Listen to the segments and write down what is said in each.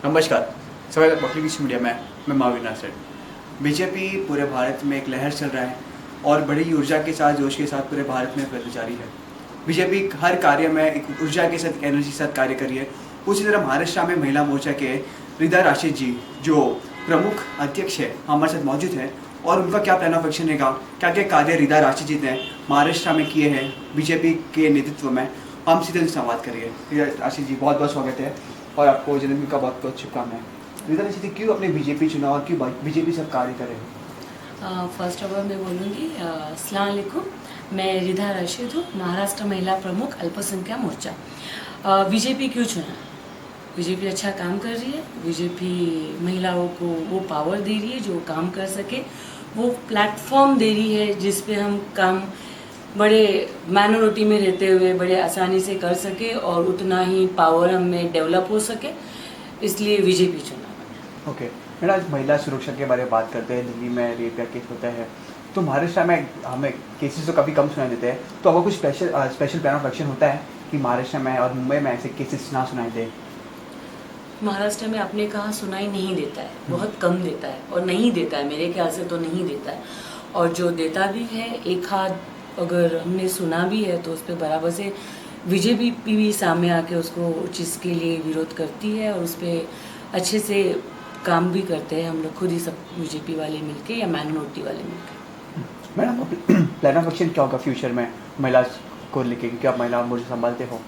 नमस्कार, स्वागत है पब्लिक मीडिया में। मैं माविन नासिर। बीजेपी पूरे भारत में एक लहर चल रहा है और बड़ी ऊर्जा के साथ, जोश के साथ पूरे भारत में फैलती जा रही है। बीजेपी हर कार्य में एक ऊर्जा के साथ, एनर्जी के साथ कार्य कर रही है। उसी तरह महाराष्ट्र में महिला मोर्चा के रिदा राशिद जी, जो प्रमुख अध्यक्ष है, हमारे साथ मौजूद है और उनका क्या प्लान ऑफ एक्शन रहेगा, क्या क्या कार्य रिदा राशिद जी ने महाराष्ट्र में किए हैं बीजेपी के नेतृत्व में, हम सीधे संवाद करिए। रिदा राशिद जी, बहुत बहुत स्वागत है और आपको जन्मदिन का बहुत बहुत शुभकामनाएं। रिदा राशिद जी, क्यों अपने बीजेपी चुना और क्यों बीजेपी सब कार्य कर रहे हैं? फर्स्ट ऑफ ऑल मैं बोलूँगी अस्सलाम वालेकुम। मैं रिदा राशिद हूँ, महाराष्ट्र महिला प्रमुख अल्पसंख्यक मोर्चा। बीजेपी क्यों चुना? बीजेपी अच्छा काम कर रही है। बीजेपी महिलाओं को वो पावर दे रही है जो काम कर सके, वो प्लेटफॉर्म दे रही है जिस पे हम काम बड़े माइनॉरिटी में रहते हुए बड़े आसानी से कर सके और उतना ही पावर हमें डेवलप हो सके, इसलिए बीजेपी चुना। ओके मैडम, आज महिला सुरक्षा के बारे में बात करते हैं। दिल्ली में रेप का केस होता है तो महाराष्ट्र में हमें केसेस तो काफ़ी कम सुनाई देते हैं, तो आपका कुछ स्पेशल प्लान ऑफ एक्शन होता है कि महाराष्ट्र में और मुंबई में ऐसे केसेस ना सुनाई दे? महाराष्ट्र में आपने कहा सुनाई नहीं देता है, बहुत कम देता है और नहीं देता है, मेरे ख्याल से तो नहीं देता है। और जो देता भी है, एक हाथ अगर हमने सुना भी है तो उस पर बराबर से बीजेपी भी सामने आके उसको चीज़ के लिए विरोध करती है और उस पर अच्छे से काम भी करते हैं। हम लोग खुद ही सब बीजेपी वाले मिलके या माइनॉरिटी वाले मिलके। मैडम, प्लान ऑफ एक्शन क्या होगा फ्यूचर में महिला को लेके, क्योंकि आप महिला मोर्चा संभालते हो?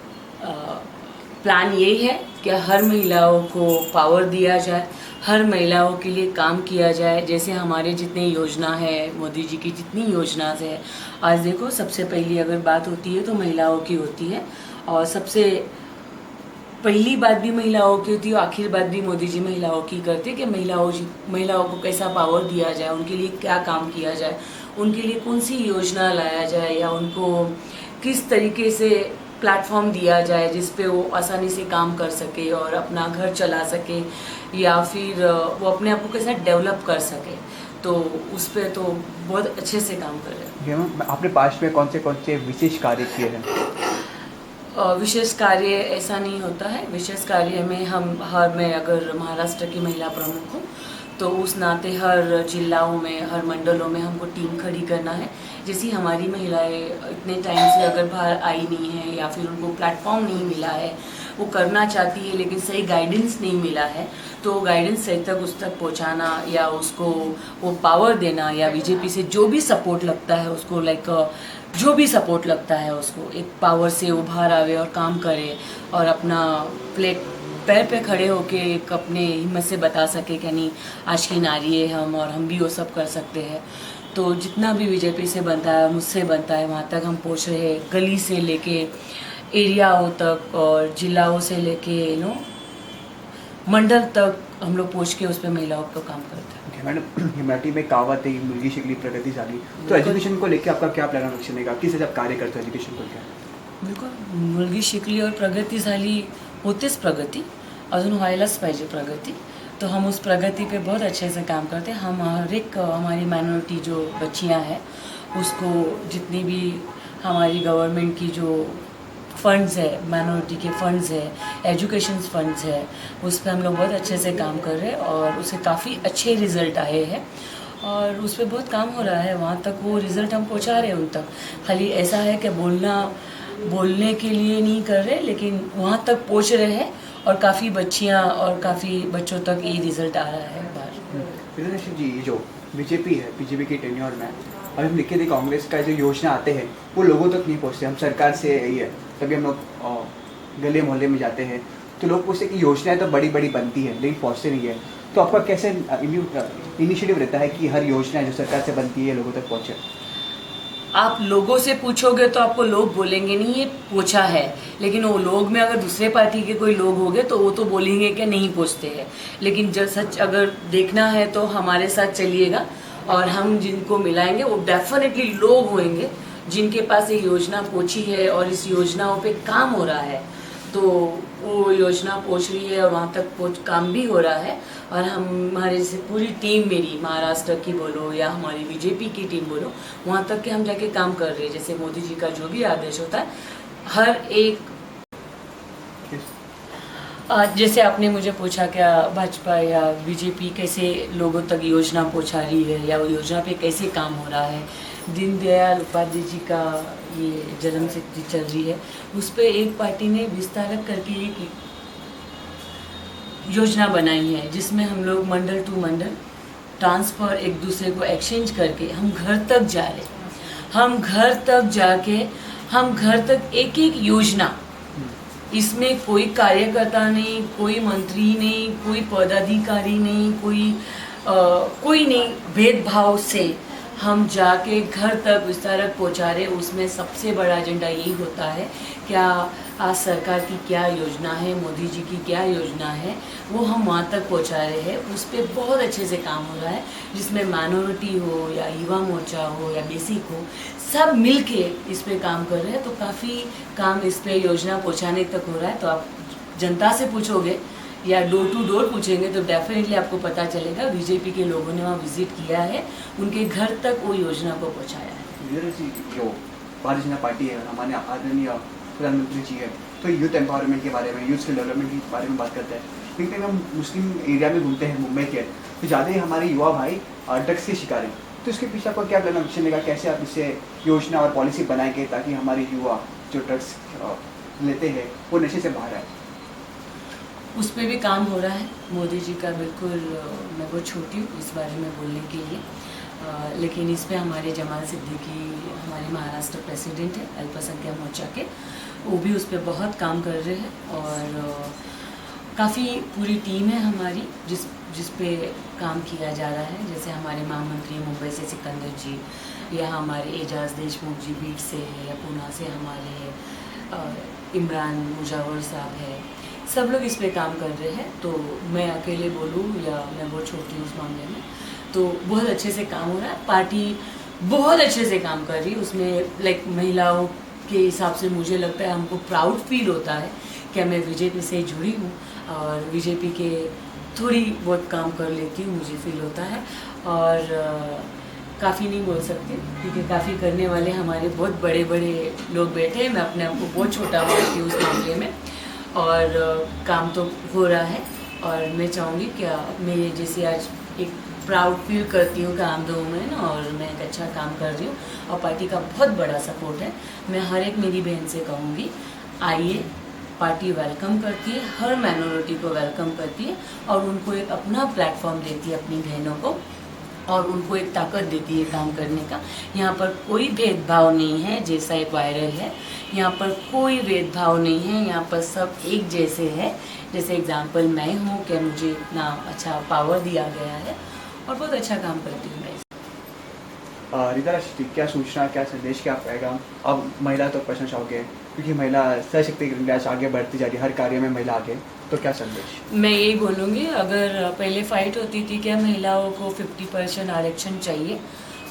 प्लान यही है कि हर महिलाओं को पावर दिया जाए, हर महिलाओं के लिए काम किया जाए। जैसे हमारे जितने योजना है, मोदी जी की जितनी योजना है, आज देखो सबसे पहली अगर बात होती है तो महिलाओं की होती है और सबसे पहली बात भी महिलाओं की होती है और आखिर बात भी मोदी जी महिलाओं की करते कि महिलाओं को कैसा पावर दिया जाए, उनके लिए क्या काम किया जाए, उनके लिए कौन सी योजना लाया जाए या उनको किस तरीके से प्लेटफॉर्म दिया जाए जिस पे वो आसानी से काम कर सके और अपना घर चला सके या फिर वो अपने आप को कैसा डेवलप कर सके। तो उस पे तो बहुत अच्छे से काम कर रहे हैं। आपने पास में कौन से विशेष कार्य किए हैं? विशेष कार्य ऐसा नहीं होता है। विशेष कार्य में मैं अगर महाराष्ट्र की महिला प्रमुख हूँ तो उस नाते हर जिलाओं में, हर मंडलों में हमको टीम खड़ी करना है। जैसी हमारी महिलाएं इतने टाइम से अगर बाहर आई नहीं है या फिर उनको प्लेटफॉर्म नहीं मिला है, वो करना चाहती है लेकिन सही गाइडेंस नहीं मिला है, तो गाइडेंस सही तक उस तक पहुँचाना या उसको वो पावर देना या बीजेपी से जो भी सपोर्ट लगता है उसको, जो भी सपोर्ट लगता है उसको एक पावर से उभार आवे और काम करे और अपना पैर पे खड़े होके एक अपने हिम्मत से बता सके कि नहीं, आज की नारी है हम और हम भी वो सब कर सकते हैं। तो जितना भी बीजेपी से बनता है, मुझसे बनता है, वहाँ तक हम पहुँच रहे हैं, गली से लेके एरियाओं तक और जिलाओं से लेके मंडल तक हम लोग पहुँच के उस पर महिलाओं पर काम करते हैं। मैडम, मराठी में कहावत है, मुलगी शिकली प्रगति झाली। तो एजुकेशन को लेकर आपका क्या प्लान ऑफ एक्शन रहेगा? किस आप कार्य करते हो एजुकेशन को लेकर? बिल्कुल, मुलगी शिकली और प्रगती झाली होतेच प्रगती, अजून व्हायलाच पाहिजे प्रगती। तो हम उस प्रगति पे बहुत अच्छे से काम करते हैं। हम हर एक हमारी माइनॉरिटी जो बच्चियां हैं उसको जितनी भी हमारी गवर्नमेंट की जो फंड्स है, माइनॉरिटी के फंड्स है, एजुकेशन फंड्स है, उस पर हम लोग बहुत अच्छे से काम कर रहे हैं और उससे काफ़ी अच्छे रिज़ल्ट आए हैं और उस पर बहुत काम हो रहा है। वहाँ तक वो रिज़ल्ट हम पहुँचा रहे हैं उन तक। खाली ऐसा है कि बोलने के लिए नहीं कर रहे, लेकिन वहाँ तक पहुँच रहे हैं और काफ़ी बच्चियाँ और काफ़ी बच्चों तक ये रिज़ल्ट आ रहा है बाहर। जी, जो बीजेपी है, बीजेपी के टेन्योर में अभी हम लिखे थे कांग्रेस का जो योजना आते हैं वो लोगों तक नहीं पहुँचते। हम सरकार से यही है, तभी हम लोग गले मोहल्ले में जाते हैं तो लोग पूछते कि योजनाएं तो बड़ी बड़ी बनती है लेकिन पहुँचते नहीं है। तो आपका कैसे इनिशिएटिव रहता है कि हर योजना जो सरकार से बनती है लोगों तक पहुँचे? आप लोगों से पूछोगे तो आपको लोग बोलेंगे नहीं ये पहुँचा है, लेकिन वो लोग में अगर दूसरे पार्टी के कोई लोग होंगे तो वो तो बोलेंगे कि नहीं पहुँचते हैं। लेकिन जब सच अगर देखना है तो हमारे साथ चलिएगा और हम जिनको मिलाएंगे वो डेफिनेटली लोग होंगे जिनके पास ये योजना पहुँची है और इस योजनाओं पे काम हो रहा है। तो वो योजना पहुँच रही है और वहाँ तक काम भी हो रहा है और हमारे जैसे पूरी टीम, मेरी महाराष्ट्र की बोलो या हमारी बीजेपी की टीम बोलो, वहाँ तक के हम जाके काम कर रहे हैं। जैसे मोदी जी का जो भी आदेश होता है, हर एक जैसे आपने मुझे पूछा क्या भाजपा या बीजेपी कैसे लोगों तक योजना पहुंचा रही है या वो योजना पे कैसे काम हो रहा है। दीनदयाल उपाध्याय जी का ये जन्म शताब्दी चल रही है, उस पर एक पार्टी ने विस्तारक करके एक योजना बनाई है जिसमें हम लोग मंडल टू मंडल ट्रांसफ़र एक दूसरे को एक्सचेंज करके हम घर तक जा रहे हैं। हम घर तक जाके हम घर तक एक एक योजना, इसमें कोई कार्यकर्ता नहीं, कोई मंत्री नहीं, कोई पदाधिकारी नहीं, कोई नहीं, भेदभाव से हम जाके घर तक विस्तारक पहुंचा रहे। उसमें सबसे बड़ा एजेंडा यही होता है क्या आज सरकार की क्या योजना है, मोदी जी की क्या योजना है, वो हम वहाँ तक पहुँचा रहे हैं। उस पर बहुत अच्छे से काम हो रहा है, जिसमें माइनॉरिटी हो या युवा मोर्चा हो या बेसिक हो, सब मिल के इस पे काम कर रहे हैं। तो काफ़ी काम इस पे योजना पहुँचाने तक हो रहा है। तो आप जनता से पूछोगे या डोर टू डोर पूछेंगे तो डेफिनेटली आपको पता चलेगा बीजेपी के लोगों ने वहाँ विजिट किया है, उनके घर तक वो योजना को पहुँचाया है। जो भारतीय जनता पार्टी है, हमारे आदरणीय प्रधानमंत्री जी है, तो यूथ एम्पावरमेंट के बारे में, यूथ के डेवलपमेंट के बारे में बात करते हैं। लेकिन हम मुस्लिम एरिया में घूमते हैं मुंबई के, तो ज़्यादा ही हमारे युवा भाई ड्रग्स के शिकार हैं। तो इसके पीछे आपको क्या प्लान चलेगा, कैसे आप इससे योजना और पॉलिसी बनाएंगे ताकि हमारे युवा जो ड्रग्स लेते हैं वो नशे से बाहर आए? उस पर भी काम हो रहा है मोदी जी का, बिल्कुल मैं बहुत छोटी हूँ इस बारे में बोलने के लिए, लेकिन इस पे हमारे जमाल सिद्दीकी हमारे महाराष्ट्र प्रेसिडेंट है अल्पसंख्यक मोर्चा के, वो भी उस पर बहुत काम कर रहे हैं। और काफ़ी पूरी टीम है हमारी जिस पे काम किया जा रहा है। जैसे हमारे महामंत्री मुंबई से सिकंदर जी, या हमारे एजाज देशमुख जी बीट से है, या पूना से हमारे इमरान मुजावर साहब है, सब लोग इस पे काम कर रहे हैं। तो मैं अकेले बोलूँ या मैं बहुत छोटी हूँ उस मामले में, तो बहुत अच्छे से काम हो रहा है। पार्टी बहुत अच्छे से काम कर रही है उसमें, लाइक महिलाओं के हिसाब से मुझे लगता है हमको प्राउड फील होता है कि मैं बीजेपी से जुड़ी हूँ और बीजेपी के थोड़ी बहुत काम कर लेती हूँ, मुझे फील होता है। और काफ़ी नहीं बोल सकती क्योंकि काफ़ी करने वाले हमारे बहुत बड़े बड़े लोग बैठे हैं, मैं अपने आप को बहुत छोटा मानती हूँ उस मामले में। और काम तो हो रहा है और मैं चाहूँगी क्या मेरे जैसे आज एक प्राउड फील करती हूँ काम दो में ना, और मैं एक अच्छा काम कर रही हूँ और पार्टी का बहुत बड़ा सपोर्ट है। मैं हर एक मेरी बहन से कहूँगी आइए, पार्टी वेलकम करती है, हर माइनॉरिटी को वेलकम करती है और उनको एक अपना प्लेटफॉर्म देती है अपनी बहनों को, और उनको एक ताकत देती है काम करने का। यहाँ पर कोई भेदभाव नहीं है, जैसा एक वायरल है, यहाँ पर कोई भेदभाव नहीं है, यहाँ पर सब एक जैसे है। जैसे एग्जांपल मैं हूँ कि मुझे इतना अच्छा पावर दिया गया है और बहुत अच्छा काम करती हूँ मैं। रिदा, क्या सूचना, क्या संदेश, क्या पैगाम अब महिला तो पहुँचना चाहोगे, क्योंकि महिला सशक्तिकरण आज आगे बढ़ती जा रही है, हर कार्य में महिला आगे, तो क्या संदेश? मैं यही बोलूँगी, अगर पहले फाइट होती थी कि महिलाओं को 50% आरक्षण चाहिए,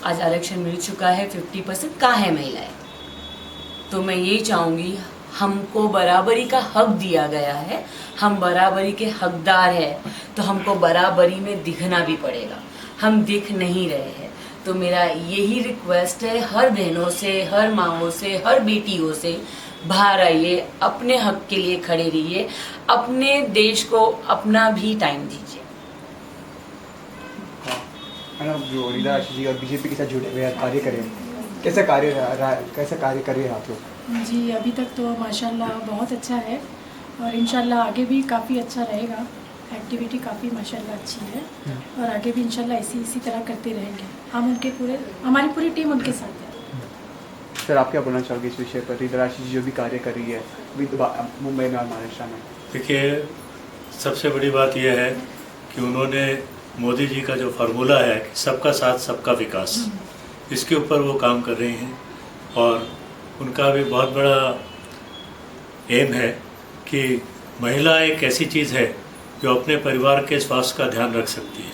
आज आरक्षण मिल चुका है 50%, कहाँ है महिलाएं? तो मैं यही चाहूँगी, हमको बराबरी का हक दिया गया है, हम बराबरी के हकदार हैं, तो हमको बराबरी में दिखना भी पड़ेगा। हम दिख नहीं रहे हैं, तो मेरा यही रिक्वेस्ट है हर बहनों से, हर माँओं से, हर बेटियों से, बाहर आइए, अपने हक के लिए खड़े रहिए, अपने देश को अपना भी टाइम दीजिए। हाँ, जो रीदा जी और बीजेपी के साथ जुड़े हुए कार्य करें, कैसा कार्य कर रहे हैं आप लोग? जी, अभी तक तो माशाल्लाह बहुत अच्छा है और इंशाल्लाह आगे भी काफ़ी अच्छा रहेगा। एक्टिविटी काफ़ी माशाल्लाह अच्छी है और आगे भी इंशाल्लाह इसी तरह करते रहेंगे। हम हमारी पूरी टीम उनके साथ है। सर, आप क्या बोलना चाहोगे इस विषय पर? रीदा राशि जी जो भी कार्य कर रही है मुंबई में और महाराष्ट्र में। देखिए, सबसे बड़ी बात यह है कि उन्होंने मोदी जी का जो फार्मूला है कि सबका साथ सबका विकास, इसके ऊपर वो काम कर रही हैं और उनका भी बहुत बड़ा एम है कि महिला एक ऐसी चीज़ है जो अपने परिवार के स्वास्थ्य का ध्यान रख सकती है।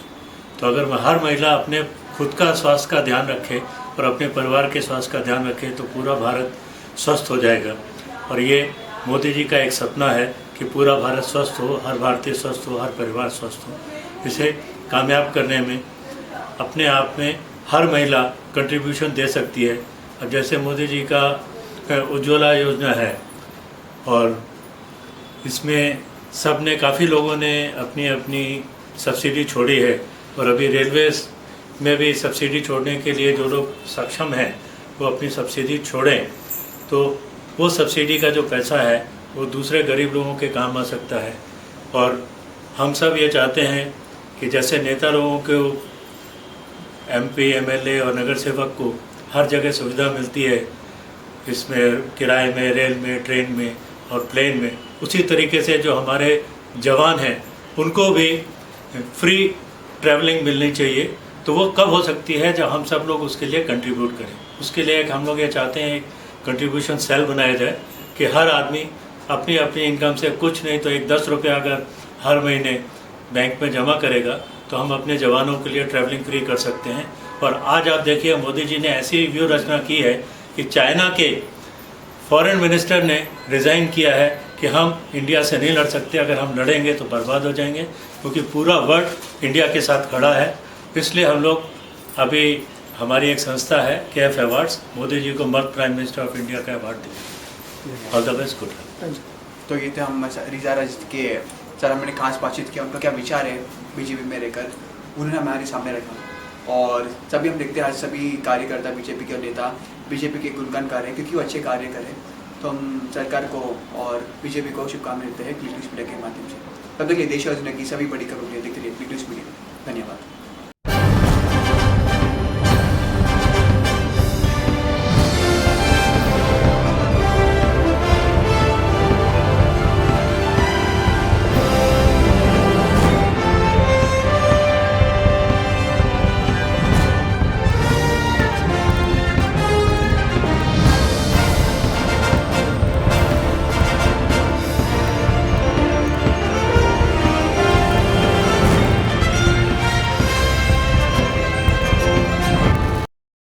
तो अगर हर महिला अपने खुद का स्वास्थ्य का ध्यान रखे और अपने परिवार के स्वास्थ्य का ध्यान रखे तो पूरा भारत स्वस्थ हो जाएगा। और ये मोदी जी का एक सपना है कि पूरा भारत स्वस्थ हो, हर भारतीय स्वस्थ हो, हर परिवार स्वस्थ हो। इसे कामयाब करने में अपने आप में हर महिला कंट्रीब्यूशन दे सकती है। अब जैसे मोदी जी का उज्ज्वला योजना है और इसमें सब ने काफ़ी लोगों ने अपनी अपनी सब्सिडी छोड़ी है और अभी रेलवेज़ में भी सब्सिडी छोड़ने के लिए जो लोग सक्षम हैं वो अपनी सब्सिडी छोड़ें, तो वो सब्सिडी का जो पैसा है वो दूसरे गरीब लोगों के काम आ सकता है। और हम सब ये चाहते हैं कि जैसे नेता लोगों को MP, MLA और नगर सेवक को हर जगह सुविधा मिलती है, इसमें किराए में, रेल में, ट्रेन में और प्लेन में, उसी तरीके से जो हमारे जवान हैं उनको भी फ्री ट्रैवलिंग मिलनी चाहिए। तो वो कब हो सकती है? जब हम सब लोग उसके लिए कंट्रीब्यूट करें। उसके लिए हम लोग ये चाहते हैं कंट्रीब्यूशन सेल बनाया जाए कि हर आदमी अपनी अपनी इनकम से कुछ नहीं तो 10 रुपये अगर हर महीने बैंक में जमा करेगा तो हम अपने जवानों के लिए ट्रैवलिंग फ्री कर सकते हैं। और आज आप देखिए मोदी जी ने ऐसी व्यू रचना की है कि चाइना के फॉरेन मिनिस्टर ने रिज़ाइन किया है कि हम इंडिया से नहीं लड़ सकते, अगर हम लड़ेंगे तो बर्बाद हो जाएंगे, क्योंकि पूरा वर्ल्ड इंडिया के साथ खड़ा है। इसलिए हम लोग अभी हमारी एक संस्था है KF अवार्ड्स, मोदी जी को मर्द प्राइम मिनिस्टर ऑफ इंडिया का अवार्ड दिया। All the best, good luck. तो ये थे हम रिजा रजत के सर, हमने खास बातचीत की, उनका क्या विचार है बीजेपी में रहकर, उन्होंने हमारे सामने रखा। और सभी हम देखते हैं आज सभी कार्यकर्ता बीजेपी के नेता बीजेपी के गुणगान कर रहे हैं क्योंकि वो अच्छे कार्य करें। तो हम सरकार को और बीजेपी को शुभकामनाएं देते हैं क्लिक न्यूज़ मीडिया के माध्यम से। तब तक ये देश और दुनिया की सभी बड़ी खबरों के लिए देखते रहिए क्लिक न्यूज़ मीडिया। धन्यवाद।